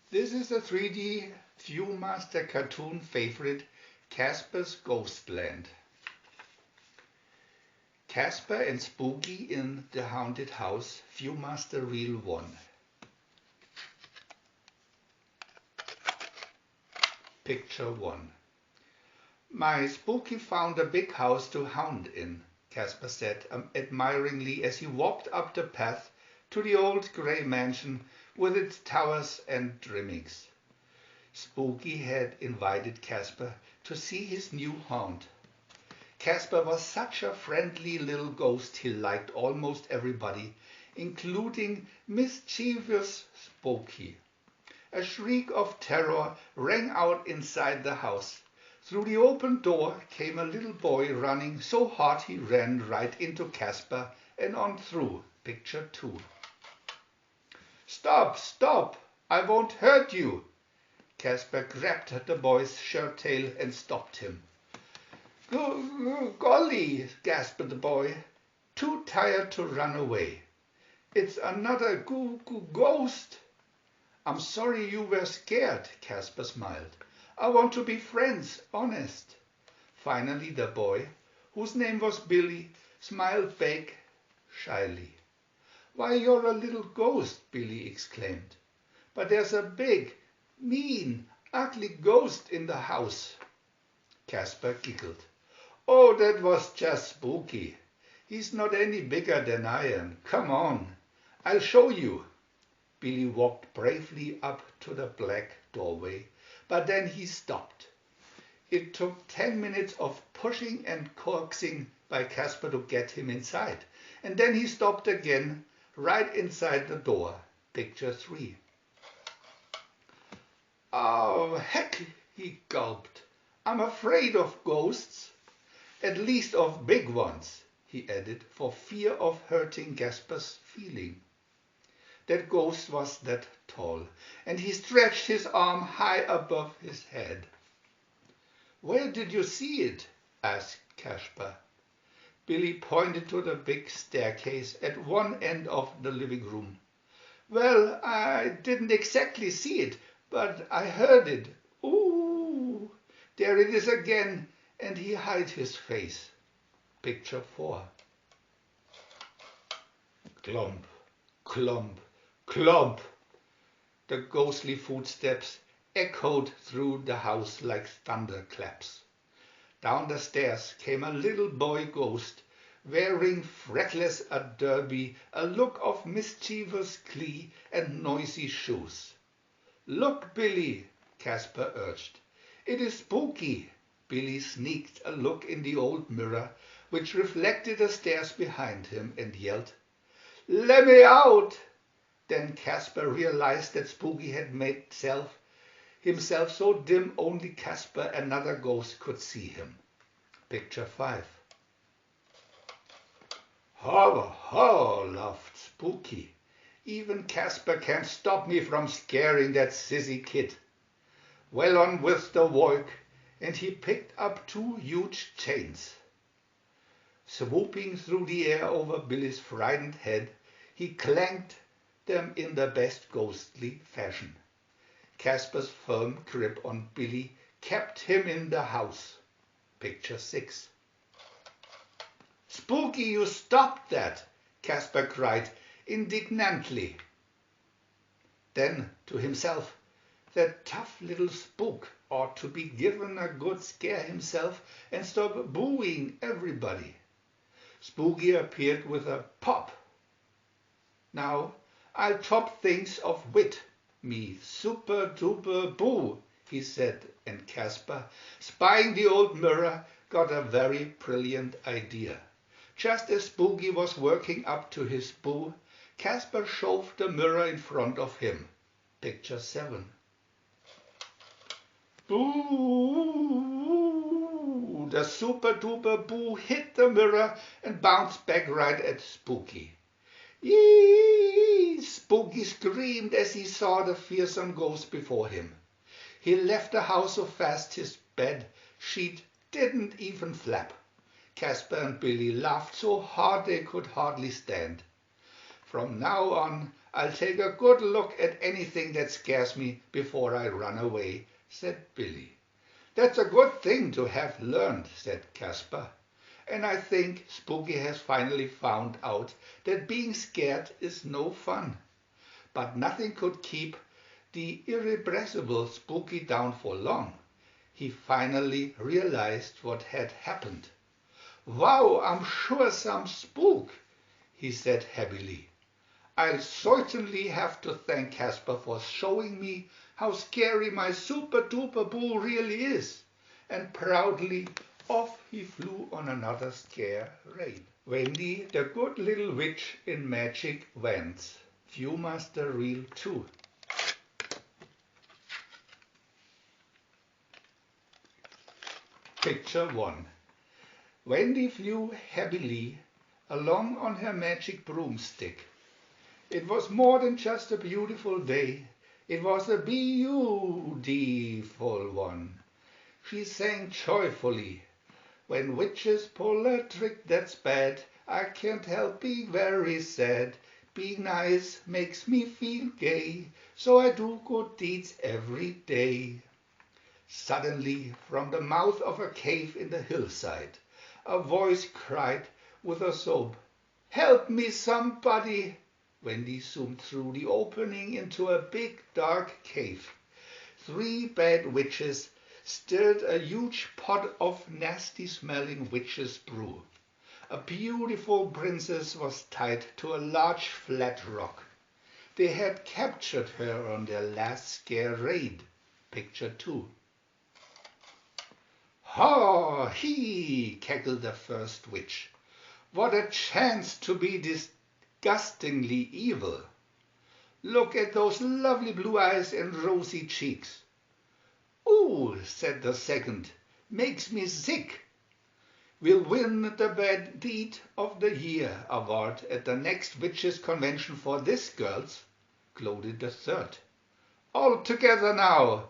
This is a 3D VIEW-MASTER cartoon favorite, Casper's Ghostland. Casper and Spooky in the Haunted House, VIEW-MASTER Reel 1. Picture 1. My Spooky found a big house to haunt in, Casper said admiringly as he walked up the path to the old grey mansion with its towers and trimmings. Spooky had invited Casper to see his new haunt. Casper was such a friendly little ghost he liked almost everybody, including mischievous Spooky. A shriek of terror rang out inside the house. Through the open door came a little boy running so hard he ran right into Casper and on through. Picture 2. Stop, stop, I won't hurt you. Casper grabbed at the boy's shirt tail and stopped him. Golly, gasped the boy, too tired to run away. It's another ghost. I'm sorry you were scared, Casper smiled. I want to be friends, honest. Finally the boy, whose name was Billy, smiled back shyly. Why, you're a little ghost, Billy exclaimed. But there's a big, mean, ugly ghost in the house. Casper giggled. Oh, that was just Spooky. He's not any bigger than I am. Come on, I'll show you. Billy walked bravely up to the black doorway, but then he stopped. It took 10 minutes of pushing and coaxing by Casper to get him inside, and then he stopped again, right inside the door. Picture 3. Oh, heck, he gulped. I'm afraid of ghosts. At least of big ones, he added, for fear of hurting Casper's feeling. That ghost was that tall, and he stretched his arm high above his head. Where did you see it? Asked Casper. Billy pointed to the big staircase at one end of the living room. Well, I didn't exactly see it, but I heard it. Ooh, there it is again, and he hid his face. Picture 4. Clomp, clomp, clomp. The ghostly footsteps echoed through the house like thunderclaps. Down the stairs came a little boy ghost, wearing freckles a derby, a look of mischievous glee, and noisy shoes. Look, Billy, Casper urged. It is Spooky. Billy sneaked a look in the old mirror, which reflected the stairs behind him, and yelled, Let me out! Then Casper realized that Spooky had made himself so dim only Casper, another ghost, could see him. Picture 5. Ho, ho, laughed Spooky. Even Casper can't stop me from scaring that sissy kid. Well on with the work, and he picked up 2 huge chains. Swooping through the air over Billy's frightened head, he clanked them in the best ghostly fashion. Casper's firm grip on Billy kept him in the house. Picture 6. Spooky, you stopped that, Casper cried indignantly. Then to himself, that tough little spook ought to be given a good scare himself and stop booing everybody. Spooky appeared with a pop. Now I'll chop things of wit, me super duper boo, he said, and Casper, spying the old mirror, got a very brilliant idea. Just as Spooky was working up to his boo, Casper shoved the mirror in front of him. Picture 7. Boo! The super duper boo hit the mirror and bounced back right at Spooky. Yee! Spooky screamed as he saw the fearsome ghost before him. He left the house so fast his bed sheet didn't even flap. Casper and Billy laughed so hard they could hardly stand. From now on, I'll take a good look at anything that scares me before I run away, said Billy. That's a good thing to have learned, said Casper. And I think Spooky has finally found out that being scared is no fun. But nothing could keep the irrepressible Spooky down for long. He finally realized what had happened. Wow, I'm sure some spook, he said happily. I'll certainly have to thank Casper for showing me how scary my super-duper boo really is. And proudly off he flew on another scare raid. Wendy, the good little witch in magic vents. VIEW-MASTER Reel 2. Picture 1. Wendy flew happily along on her magic broomstick. It was more than just a beautiful day. It was a beautiful one. She sang joyfully. When witches pull a trick that's bad, I can't help being very sad. Being nice makes me feel gay, so I do good deeds every day. Suddenly, from the mouth of a cave in the hillside, a voice cried with a sob, "Help me, somebody!" Wendy zoomed through the opening into a big dark cave. 3 bad witches stirred a huge pot of nasty-smelling witch's brew. A beautiful princess was tied to a large flat rock. They had captured her on their last scare raid. Picture 2. "Ha! Hee!" cackled the first witch. "What a chance to be disgustingly evil! Look at those lovely blue eyes and rosy cheeks." "Ooh," said the second, "makes me sick." "We'll win the Bad Deed of the Year award at the next Witches' Convention for this, girls," gloated the third. "All together now.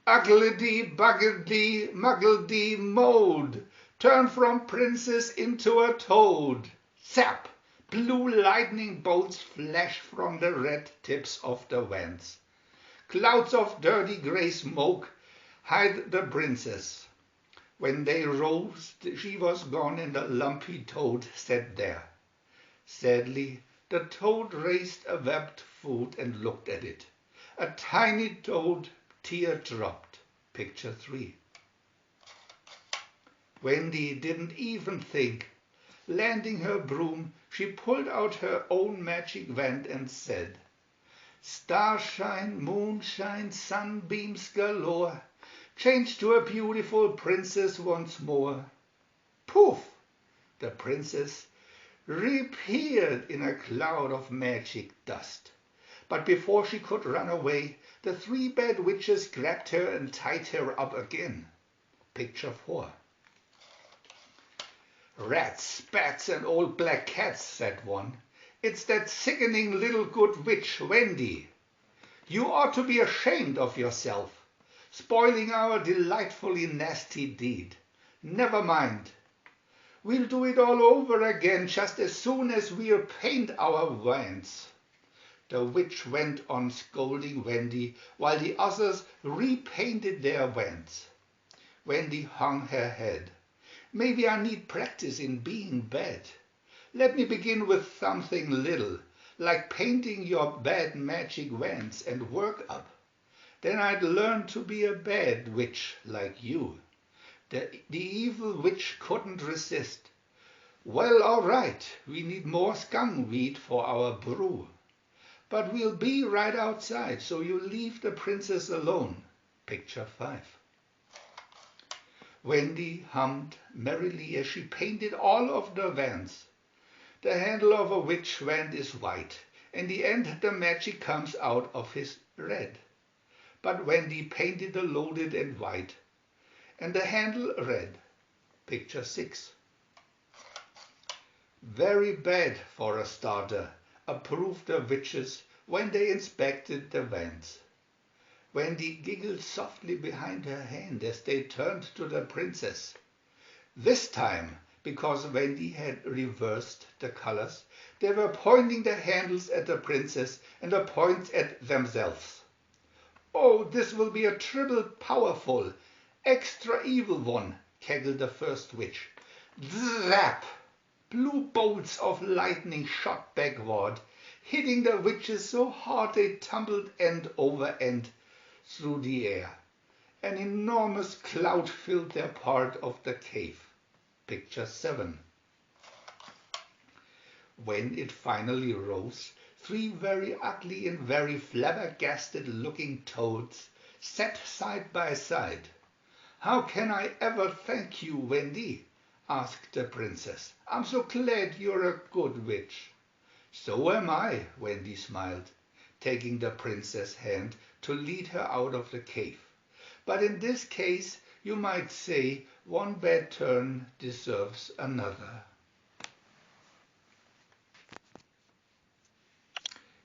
Uggledy, buggledy, muggledy, mode. Turn from princess into a toad." Zap! Blue lightning bolts flashed from the red tips of the vents. Clouds of dirty grey smoke hid the princess. When they rose, she was gone, and the lumpy toad sat there. Sadly, the toad raised a webbed foot and looked at it. A tiny toad tear dropped. Picture 3. Wendy didn't even think. Landing her broom, she pulled out her own magic wand and said, "Starshine, moonshine, sunbeams galore, change to a beautiful princess once more." Poof! The princess reappeared in a cloud of magic dust. But before she could run away, the 3 bad witches grabbed her and tied her up again. Picture 4. "Rats, bats, and old black cats," said one. "It's that sickening little good witch, Wendy. You ought to be ashamed of yourself, spoiling our delightfully nasty deed. Never mind. We'll do it all over again just as soon as we'll paint our wands." The witch went on scolding Wendy while the others repainted their wands. Wendy hung her head. "Maybe I need practice in being bad. Let me begin with something little, like painting your bad magic wands, and work up. Then I'd learn to be a bad witch like you." The evil witch couldn't resist. "Well, all right, we need more skunk weed for our brew. But we'll be right outside, so you leave the princess alone." Picture 5. Wendy hummed merrily as she painted all of the wands. The handle of a witch wand is white, and the end the magic comes out of is red. But Wendy painted the loaded and white, and the handle red. Picture 6. "Very bad for a starter," approved the witches when they inspected the wands. Wendy giggled softly behind her hand as they turned to the princess. This time, because Wendy had reversed the colors, They were pointing their handles at the princess and the points at themselves. "Oh, this will be a triple powerful, extra evil one," cackled the first witch. Zap! Blue bolts of lightning shot backward, hitting the witches so hard they tumbled end over end through the air. An enormous cloud filled their part of the cave. Picture 7. When it finally rose, 3 very ugly and very flabbergasted-looking toads sat side by side. "How can I ever thank you, Wendy?" asked the princess. "I'm so glad you're a good witch." "So am I," Wendy smiled, taking the princess' hand to lead her out of the cave. "But in this case, you might say, one bad turn deserves another."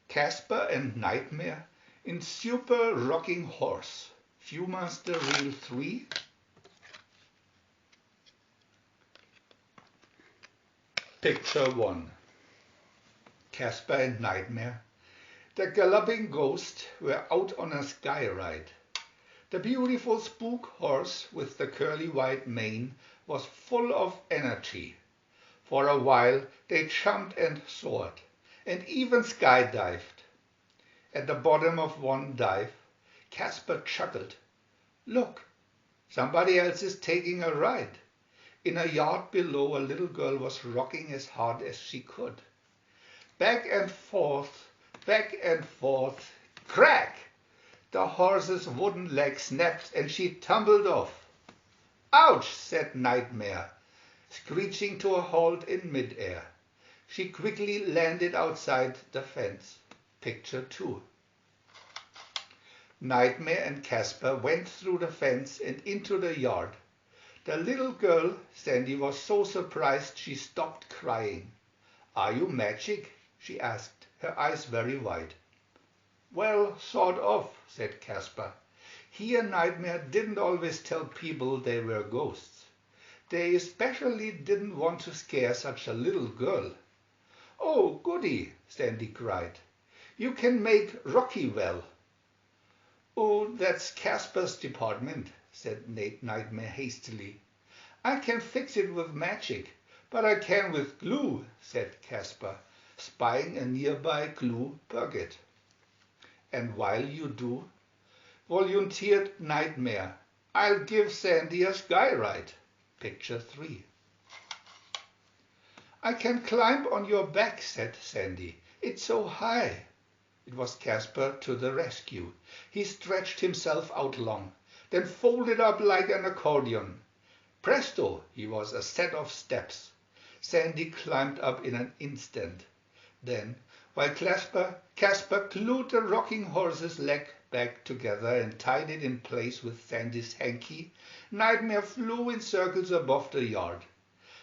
Casper and Nightmare in Super Rocking Horse, VIEW-MASTER Reel 3. Picture 1. Casper and Nightmare. The galloping ghosts were out on a sky ride. The beautiful spook horse with the curly white mane was full of energy. For a while they jumped and soared, and even skydived. At the bottom of one dive, Casper chuckled. "Look, somebody else is taking a ride." In a yard below, a little girl was rocking as hard as she could. Back and forth, crack! The horse's wooden leg snapped and she tumbled off. "Ouch!" said Nightmare, screeching to a halt in midair. She quickly landed outside the fence. Picture 2. Nightmare and Casper went through the fence and into the yard. The little girl, Sandy, was so surprised she stopped crying. "Are you magic?" she asked, her eyes very wide. "Well, sort of," said Casper. He and Nightmare didn't always tell people they were ghosts. They especially didn't want to scare such a little girl. "Oh, goody!" Sandy cried. "You can make Rocky well." "Oh, that's Casper's department," said Nightmare hastily. "I can fix it with magic, but I can with glue," said Casper, spying a nearby glue bucket. "And while you do," volunteered Nightmare, "I'll give Sandy a sky ride." Picture 3. "I can climb on your back," said Sandy. "It's so high." It was Casper to the rescue. He stretched himself out long, then folded up like an accordion. Presto! He was a set of steps. Sandy climbed up in an instant. Then, while Casper glued the rocking horse's leg back together and tied it in place with Sandy's hanky, Nightmare flew in circles above the yard.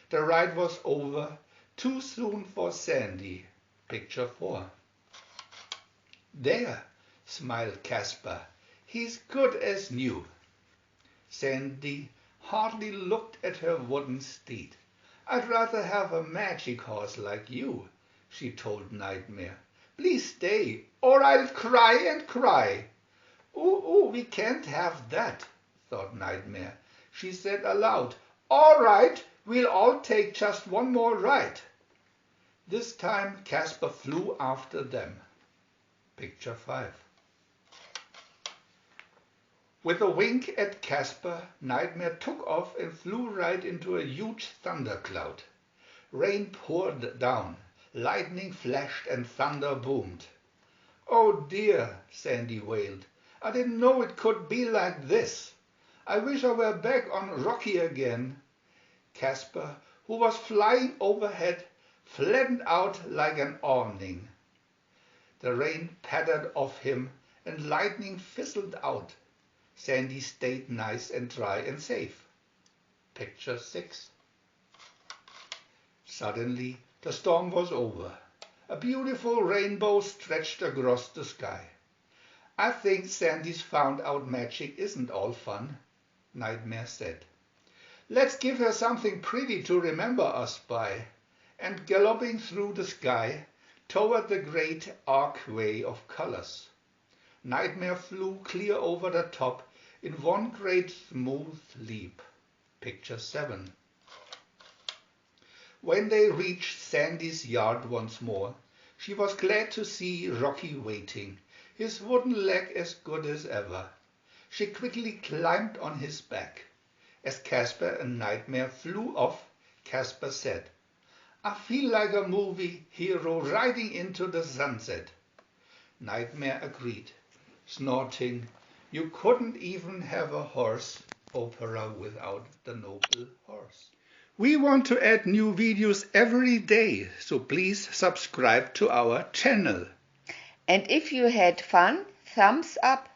The ride was over, too soon for Sandy. Picture 4. "There," smiled Casper. "He's good as new." Sandy hardly looked at her wooden steed. "I'd rather have a magic horse like you," she told Nightmare. "Please stay, or I'll cry and cry." Ooh, we can't have that," thought Nightmare. She said aloud, "All right, we'll all take just one more ride." This time Casper flew after them. Picture 5. With a wink at Casper, Nightmare took off and flew right into a huge thundercloud. Rain poured down, lightning flashed and thunder boomed. "Oh dear," Sandy wailed. "I didn't know it could be like this. I wish I were back on Rocky again." Casper, who was flying overhead, flattened out like an awning. The rain pattered off him and lightning fizzled out. Sandy stayed nice and dry and safe. Picture 6. Suddenly the storm was over. A beautiful rainbow stretched across the sky. "I think Sandy's found out magic isn't all fun," Nightmare said. "Let's give her something pretty to remember us by." and galloping through the sky toward the great archway of colors. Nightmare flew clear over the top in one great smooth leap. Picture 7. When they reached Sandy's yard once more, she was glad to see Rocky waiting, his wooden leg as good as ever. She quickly climbed on his back. As Casper and Nightmare flew off, Casper said, "I feel like a movie hero riding into the sunset." Nightmare agreed, snorting, "You couldn't even have a horse opera without the noble horse." We want to add new videos every day, so please subscribe to our channel. And if you had fun, thumbs up